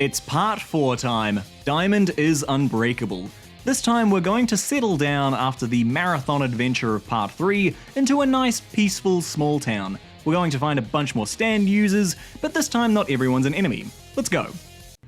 It's part 4 time. Diamond is unbreakable. This time we're going to settle down after the marathon adventure of part 3 into a nice peaceful small town. We're going to find a bunch more stand users, but this time not everyone's an enemy. Let's go.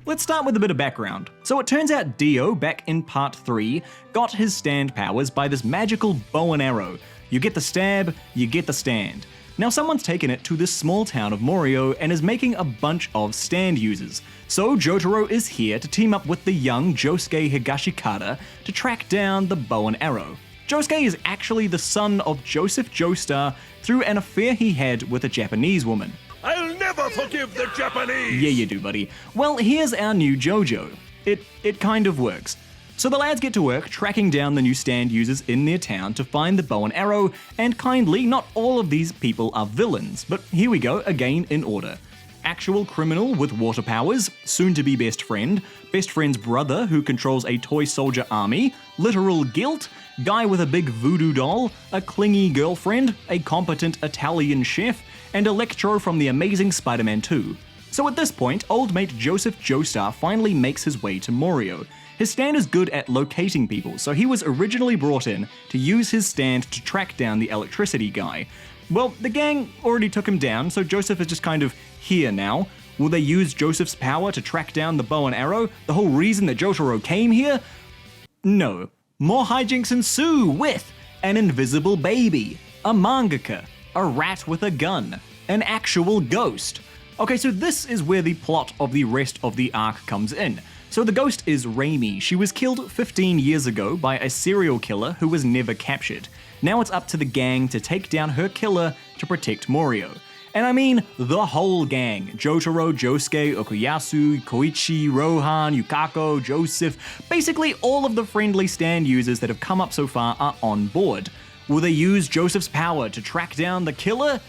Let's start with a bit of background. So it turns out Dio, back in part 3, got his stand powers by this magical bow and arrow. You get the stab, you get the stand. Now someone's taken it to this small town of Morioh and is making a bunch of stand users. So Jotaro is here to team up with the young Josuke Higashikata to track down the bow and arrow. Josuke is actually the son of Joseph Joestar through an affair he had with a Japanese woman. I'll never forgive the Japanese! Yeah, you do, buddy. Well, here's our new JoJo. It kind of works. So the lads get to work tracking down the new stand users in their town to find the bow and arrow, and kindly, not all of these people are villains, but here we go, again in order. Actual criminal with water powers, soon-to-be best friend's brother who controls a toy soldier army, literal guilt, guy with a big voodoo doll, a clingy girlfriend, a competent Italian chef, and Electro from the Amazing Spider-Man 2. So at this point, old mate Joseph Joestar finally makes his way to Morioh. His stand is good at locating people, so he was originally brought in to use his stand to track down the electricity guy. Well, the gang already took him down, so Joseph is just kind of here now. Will they use Joseph's power to track down the bow and arrow? The whole reason that Jotaro came here? No. More hijinks ensue with an invisible baby, a mangaka, a rat with a gun, an actual ghost. Okay, so this is where the plot of the rest of the arc comes in. So the ghost is Raimi. She was killed 15 years ago by a serial killer who was never captured. Now it's up to the gang to take down her killer to protect Morioh. And I mean the whole gang. Jotaro, Josuke, Okuyasu, Koichi, Rohan, Yukako, Joseph, basically all of the friendly stand users that have come up so far are on board. Will they use Joseph's power to track down the killer?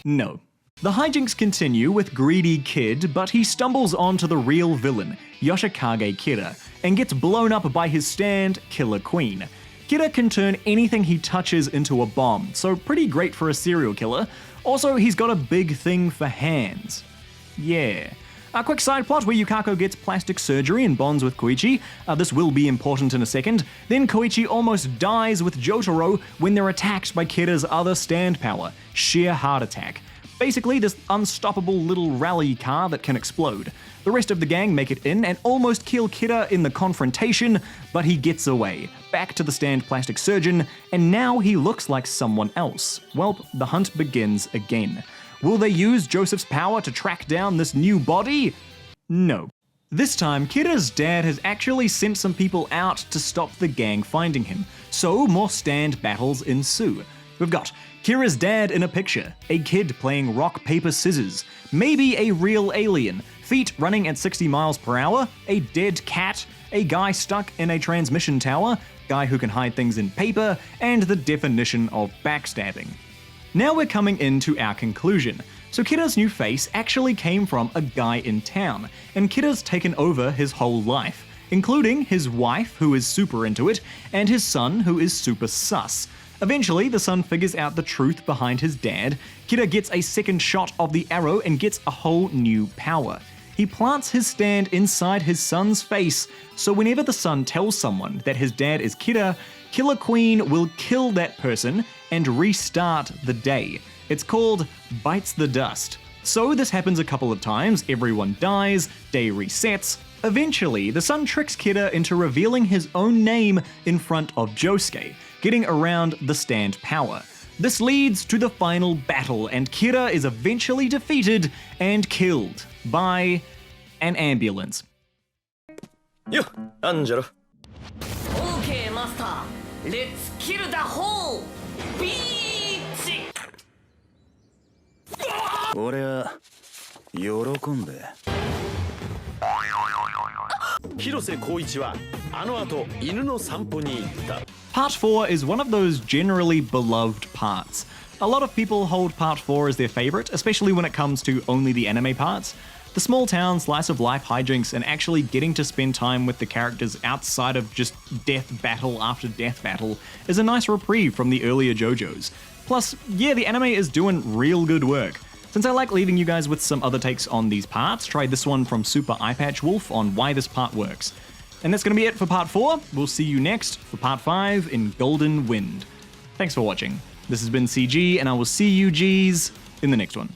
No. The hijinks continue with Greedy Kid, but he stumbles onto the real villain, Yoshikage Kira, and gets blown up by his stand, Killer Queen. Kira can turn anything he touches into a bomb, so pretty great for a serial killer. Also, he's got a big thing for hands. Yeah. A quick side plot where Yukako gets plastic surgery and bonds with Koichi. This will be important in a second. Then Koichi almost dies with Jotaro when they're attacked by Kira's other stand power, sheer heart attack. Basically, this unstoppable little rally car that can explode. The rest of the gang make it in and almost kill Kira in the confrontation, but he gets away, back to the stand plastic surgeon, and now he looks like someone else. Well, the hunt begins again. Will they use Joseph's power to track down this new body? No. This time, Kira's dad has actually sent some people out to stop the gang finding him, so more stand battles ensue. We've got Kira's dad in a picture, a kid playing rock, paper, scissors, maybe a real alien, feet running at 60 miles per hour, a dead cat, a guy stuck in a transmission tower, guy who can hide things in paper, and the definition of backstabbing. Now we're coming into our conclusion. So Kira's new face actually came from a guy in town, and Kira's taken over his whole life, including his wife, who is super into it, and his son, who is super sus. Eventually, the son figures out the truth behind his dad. Kira gets a second shot of the arrow and gets a whole new power. He plants his stand inside his son's face, so whenever the son tells someone that his dad is Kira, Killer Queen will kill that person and restart the day. It's called Bites the Dust. So this happens a couple of times, everyone dies, day resets. Eventually, the son tricks Kira into revealing his own name in front of Josuke, getting around the stand power. This leads to the final battle, and Kira is eventually defeated and killed by an ambulance. Yo, Angelo. Okay, master. Let's kill the whole beach. 俺は喜んで。広瀬光一はあの後犬の散歩に行った。Part 4 is one of those generally beloved parts. A lot of people hold Part 4 as their favorite, especially when it comes to only the anime parts. The small town, slice of life hijinks, and actually getting to spend time with the characters outside of just death battle after death battle is a nice reprieve from the earlier JoJo's. Plus, yeah, the anime is doing real good work. Since I like leaving you guys with some other takes on these parts, try this one from Super Eyepatch Wolf on why this part works. And that's going to be it for part 4. We'll see you next for part 5 in Golden Wind. Thanks for watching. This has been CG, and I will see you Gs in the next one.